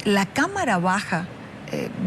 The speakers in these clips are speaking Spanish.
la Cámara Baja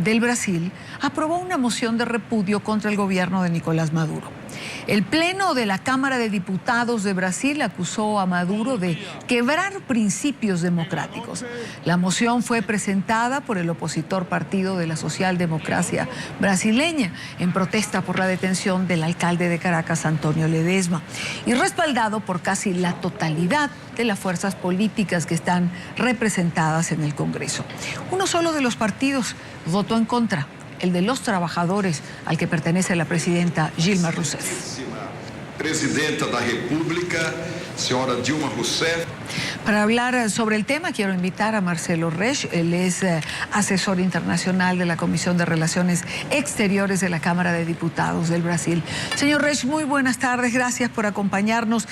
del Brasil aprobó una moción de repudio contra el gobierno de Nicolás Maduro. El Pleno de la Cámara de Diputados de Brasil acusó a Maduro de quebrar principios democráticos. La moción fue presentada por el opositor Partido de la Socialdemocracia Brasileña en protesta por la detención del alcalde de Caracas, Antonio Ledesma, y respaldado por casi la totalidad de las fuerzas políticas que están representadas en el Congreso. Uno solo de los partidos votó en contra, el de los trabajadores, al que pertenece la presidenta Dilma Rousseff. Presidenta de la República, señora Dilma Rousseff. Para hablar sobre el tema, quiero invitar a Marcelo Resch. Él es asesor internacional de la Comisión de Relaciones Exteriores de la Cámara de Diputados del Brasil. Señor Resch, muy buenas tardes, gracias por acompañarnos.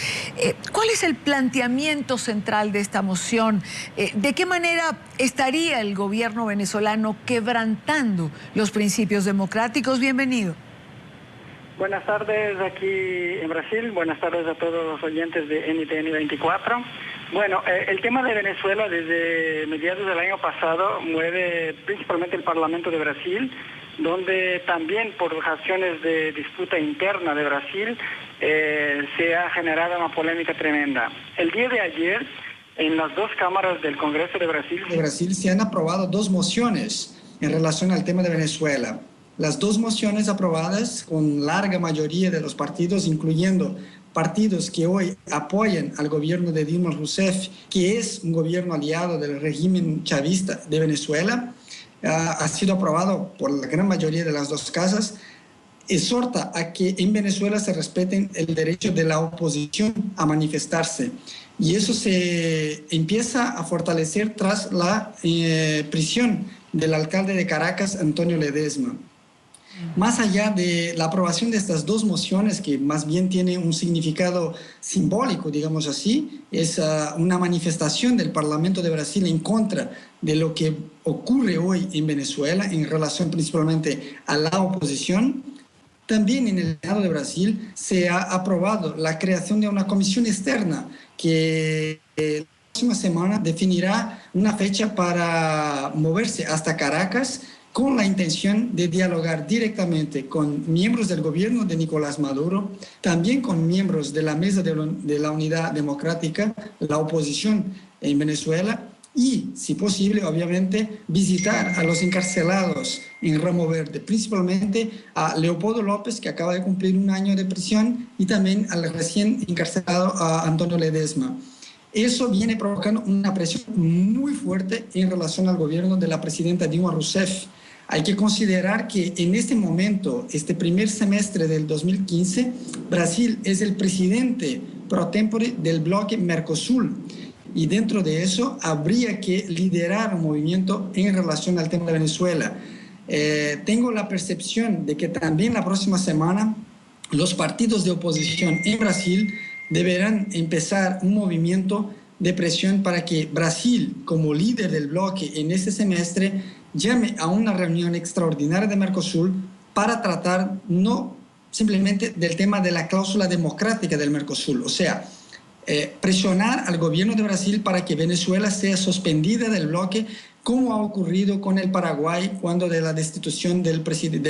¿Cuál es el planteamiento central de esta moción? ¿De qué manera estaría el gobierno venezolano quebrantando los principios democráticos? Bienvenido. Buenas tardes aquí en Brasil, buenas tardes a todos los oyentes de NTN 24. Bueno, el tema de Venezuela desde mediados del año pasado mueve principalmente el Parlamento de Brasil, donde también por razones de disputa interna de Brasil se ha generado una polémica tremenda. El día de ayer, en las dos cámaras del Congreso de Brasil se han aprobado dos mociones en relación al tema de Venezuela. Las dos mociones aprobadas con larga mayoría de los partidos, incluyendo partidos que hoy apoyan al gobierno de Dilma Rousseff, que es un gobierno aliado del régimen chavista de Venezuela, ha sido aprobado por la gran mayoría de las dos casas. Exhorta a que en Venezuela se respeten el derecho de la oposición a manifestarse. Y eso se empieza a fortalecer tras la prisión del alcalde de Caracas, Antonio Ledesma. Más allá de la aprobación de estas dos mociones, que más bien tiene un significado simbólico, digamos así, es una manifestación del Parlamento de Brasil en contra de lo que ocurre hoy en Venezuela en relación principalmente a la oposición. También en el Senado de Brasil se ha aprobado la creación de una comisión externa que la próxima semana definirá una fecha para moverse hasta Caracas con la intención de dialogar directamente con miembros del gobierno de Nicolás Maduro, también con miembros de la Mesa de la Unidad Democrática, la oposición en Venezuela, y, si posible, obviamente, visitar a los encarcelados en Ramo Verde, principalmente a Leopoldo López, que acaba de cumplir 1 año de prisión, y también al recién encarcelado a Antonio Ledesma. Eso viene provocando una presión muy fuerte en relación al gobierno de la presidenta Dilma Rousseff. Hay que considerar que en este momento, este primer semestre del 2015, Brasil es el presidente pro tempore del bloque Mercosul, y dentro de eso habría que liderar un movimiento en relación al tema de Venezuela. Tengo la percepción de que también la próxima semana los partidos de oposición en Brasil deberán empezar un movimiento de presión para que Brasil, como líder del bloque en este semestre, llame a una reunión extraordinaria de Mercosul para tratar no simplemente del tema de la cláusula democrática del Mercosul, o sea, presionar al gobierno de Brasil para que Venezuela sea suspendida del bloque, como ha ocurrido con el Paraguay cuando de la destitución del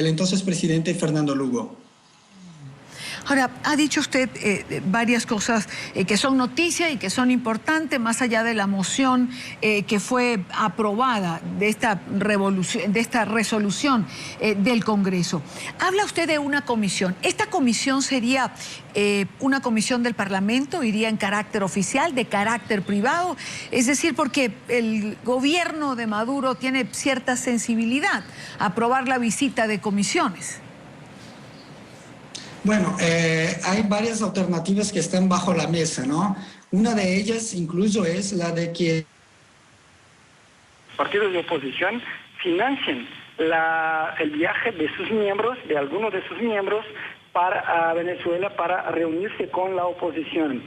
entonces presidente Fernando Lugo. Ahora, ha dicho usted varias cosas que son noticia y que son importantes, más allá de la moción que fue aprobada de esta resolución del Congreso. Habla usted de una comisión. ¿Esta comisión sería una comisión del Parlamento? ¿Iría en carácter oficial, de carácter privado? Es decir, porque el gobierno de Maduro tiene cierta sensibilidad a aprobar la visita de comisiones. Bueno, hay varias alternativas que están bajo la mesa, ¿no? Una de ellas incluso es la de que partidos de oposición financien el viaje de sus miembros, de algunos de sus miembros, para Venezuela para reunirse con la oposición.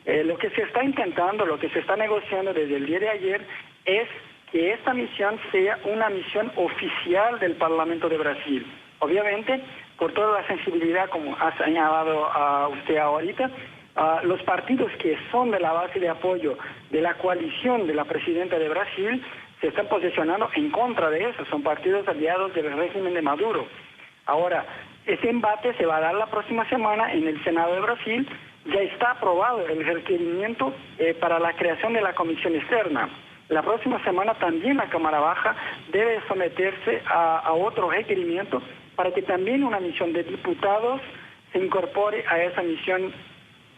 Lo que se está intentando, lo que se está negociando desde el día de ayer es que esta misión sea una misión oficial del Parlamento de Brasil. Obviamente, por toda la sensibilidad, como ha señalado usted ahorita, los partidos que son de la base de apoyo de la coalición de la presidenta de Brasil se están posicionando en contra de eso, son partidos aliados del régimen de Maduro. Ahora, ese embate se va a dar la próxima semana en el Senado de Brasil. Ya está aprobado el requerimiento para la creación de la comisión externa. La próxima semana también la Cámara Baja debe someterse a otro requerimiento para que también una misión de diputados se incorpore a esa misión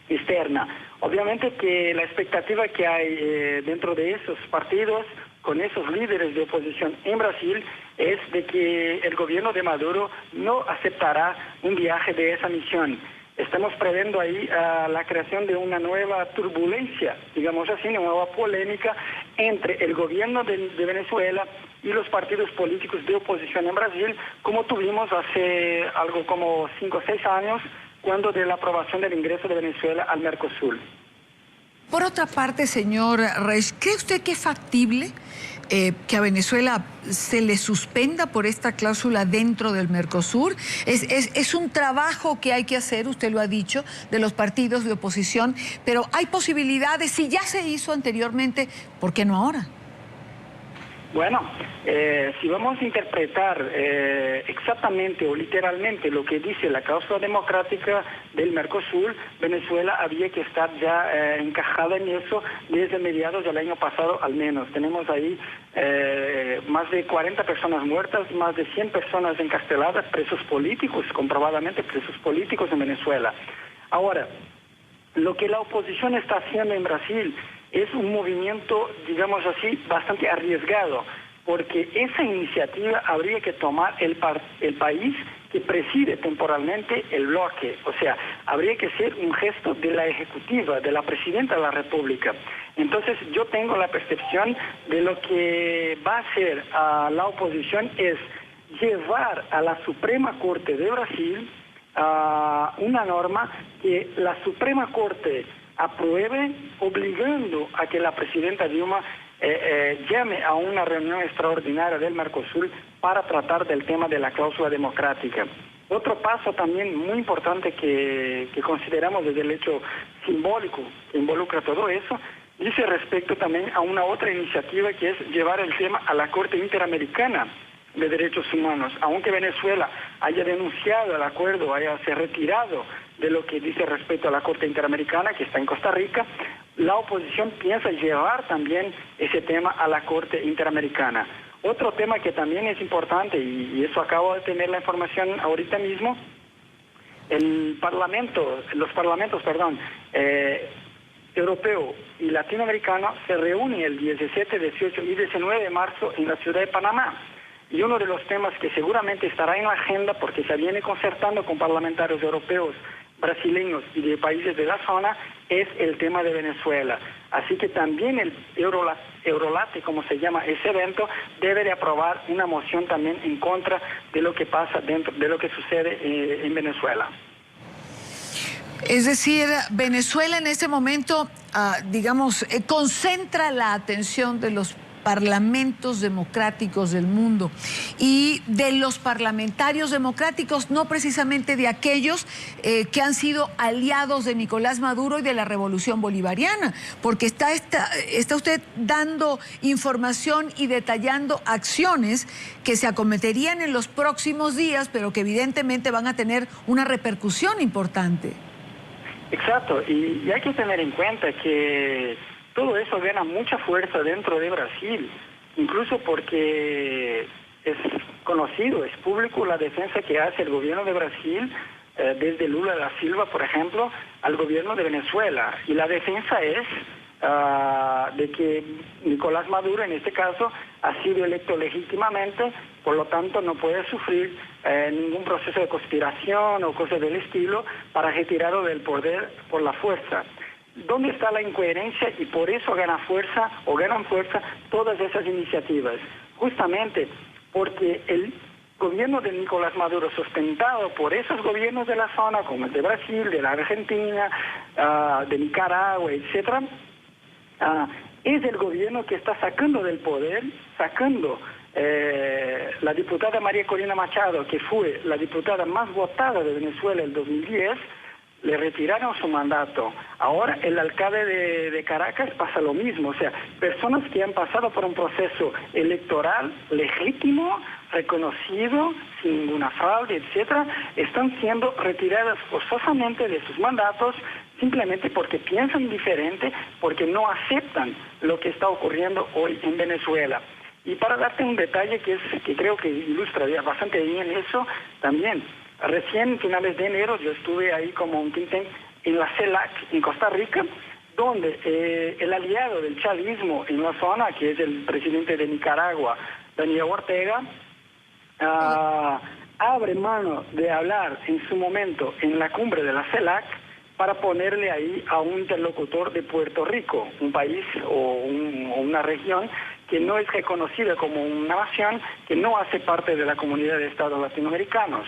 externa. Obviamente que la expectativa que hay dentro de esos partidos, con esos líderes de oposición en Brasil, es de que el gobierno de Maduro no aceptará un viaje de esa misión. Estamos previendo ahí la creación de una nueva turbulencia, digamos así, una nueva polémica entre el gobierno de Venezuela y los partidos políticos de oposición en Brasil, como tuvimos hace algo como 5 o 6 años, cuando de la aprobación del ingreso de Venezuela al Mercosur. Por otra parte, señor Reich, ¿cree usted que es factible que a Venezuela se le suspenda por esta cláusula dentro del Mercosur? Es un trabajo que hay que hacer, usted lo ha dicho, de los partidos de oposición, pero hay posibilidades, si ya se hizo anteriormente, ¿por qué no ahora? Bueno, si vamos a interpretar exactamente o literalmente lo que dice la cláusula democrática del Mercosur, Venezuela había que estar ya encajada en eso desde mediados del año pasado al menos. Tenemos ahí más de 40 personas muertas, más de 100 personas encarceladas, presos políticos, comprobadamente presos políticos en Venezuela. Ahora, lo que la oposición está haciendo en Brasil es un movimiento, digamos así, bastante arriesgado, porque esa iniciativa habría que tomar el país que preside temporalmente el bloque. O sea, habría que ser un gesto de la ejecutiva, de la presidenta de la República. Entonces, yo tengo la percepción de lo que va a hacer a la oposición es llevar a la Suprema Corte de Brasil una norma que la Suprema Corte apruebe, obligando a que la presidenta Dilma llame a una reunión extraordinaria del Mercosur para tratar del tema de la cláusula democrática. Otro paso también muy importante que consideramos desde el hecho simbólico que involucra todo eso, dice respecto también a una otra iniciativa que es llevar el tema a la Corte Interamericana de Derechos Humanos. Aunque Venezuela haya denunciado el acuerdo, haya se retirado de lo que dice respecto a la Corte Interamericana, que está en Costa Rica, la oposición piensa llevar también ese tema a la Corte Interamericana. Otro tema que también es importante, y eso acabo de tener la información ahorita mismo, los parlamentos europeo y latinoamericano se reúnen el 17, 18 y 19 de marzo en la ciudad de Panamá. Y uno de los temas que seguramente estará en la agenda, porque se viene concertando con parlamentarios europeos, brasileños y de países de la zona, es el tema de Venezuela. Así que también el Eurolate, como se llama ese evento, debe de aprobar una moción también en contra de lo que pasa dentro de lo que sucede en Venezuela. Es decir, Venezuela en este momento, concentra la atención de los parlamentos democráticos del mundo y de los parlamentarios democráticos, no precisamente de aquellos que han sido aliados de Nicolás Maduro y de la Revolución Bolivariana, porque está usted dando información y detallando acciones que se acometerían en los próximos días, pero que evidentemente van a tener una repercusión importante. Exacto, y hay que tener en cuenta que todo eso gana mucha fuerza dentro de Brasil, incluso porque es conocido, es público la defensa que hace el gobierno de Brasil, desde Lula da Silva, por ejemplo, al gobierno de Venezuela. Y la defensa es de que Nicolás Maduro, en este caso, ha sido electo legítimamente, por lo tanto no puede sufrir ningún proceso de conspiración o cosas del estilo para retirarlo del poder por la fuerza. ¿Dónde está la incoherencia? Y por eso ganan fuerza todas esas iniciativas. Justamente porque el gobierno de Nicolás Maduro, sustentado por esos gobiernos de la zona, como el de Brasil, de la Argentina, de Nicaragua, etcétera, es el gobierno que está sacando del poder, la diputada María Corina Machado, que fue la diputada más votada de Venezuela en el 2010, le retiraron su mandato. Ahora el alcalde de Caracas pasa lo mismo, o sea, personas que han pasado por un proceso electoral legítimo, reconocido, sin ninguna fraude, etcétera, están siendo retiradas forzosamente de sus mandatos simplemente porque piensan diferente, porque no aceptan lo que está ocurriendo hoy en Venezuela. Y para darte un detalle que creo que ilustra bastante bien eso, también, recién finales de enero yo estuve ahí como un think tank en la CELAC, en Costa Rica, donde el aliado del chavismo en la zona, que es el presidente de Nicaragua, Daniel Ortega, abre mano de hablar en su momento en la cumbre de la CELAC para ponerle ahí a un interlocutor de Puerto Rico, un país o una región que no es reconocida como una nación, que no hace parte de la comunidad de estados latinoamericanos.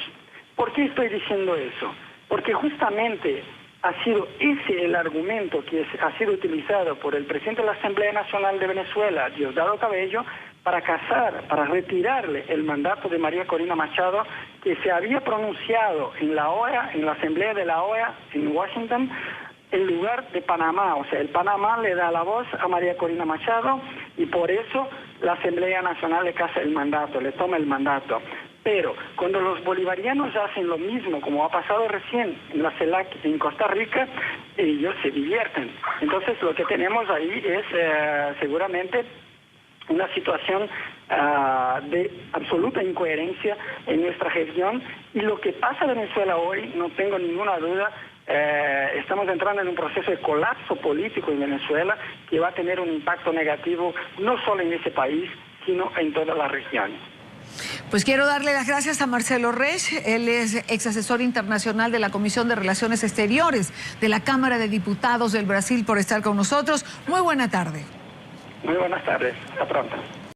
¿Por qué estoy diciendo eso? Porque justamente ha sido ese el argumento que ha sido utilizado por el presidente de la Asamblea Nacional de Venezuela, Diosdado Cabello, para retirarle el mandato de María Corina Machado, que se había pronunciado en la OEA, en la Asamblea de la OEA en Washington, en lugar de Panamá. O sea, el Panamá le da la voz a María Corina Machado y por eso la Asamblea Nacional le casa el mandato, le toma el mandato. Pero cuando los bolivarianos hacen lo mismo, como ha pasado recién en la CELAC en Costa Rica, ellos se divierten. Entonces lo que tenemos ahí es seguramente una situación de absoluta incoherencia en nuestra región, y lo que pasa en Venezuela hoy, no tengo ninguna duda, estamos entrando en un proceso de colapso político en Venezuela que va a tener un impacto negativo no solo en ese país, sino en toda la región. Pues quiero darle las gracias a Marcelo Resch, él es ex asesor internacional de la Comisión de Relaciones Exteriores de la Cámara de Diputados del Brasil, por estar con nosotros. Muy buena tarde. Muy buenas tardes, hasta pronto.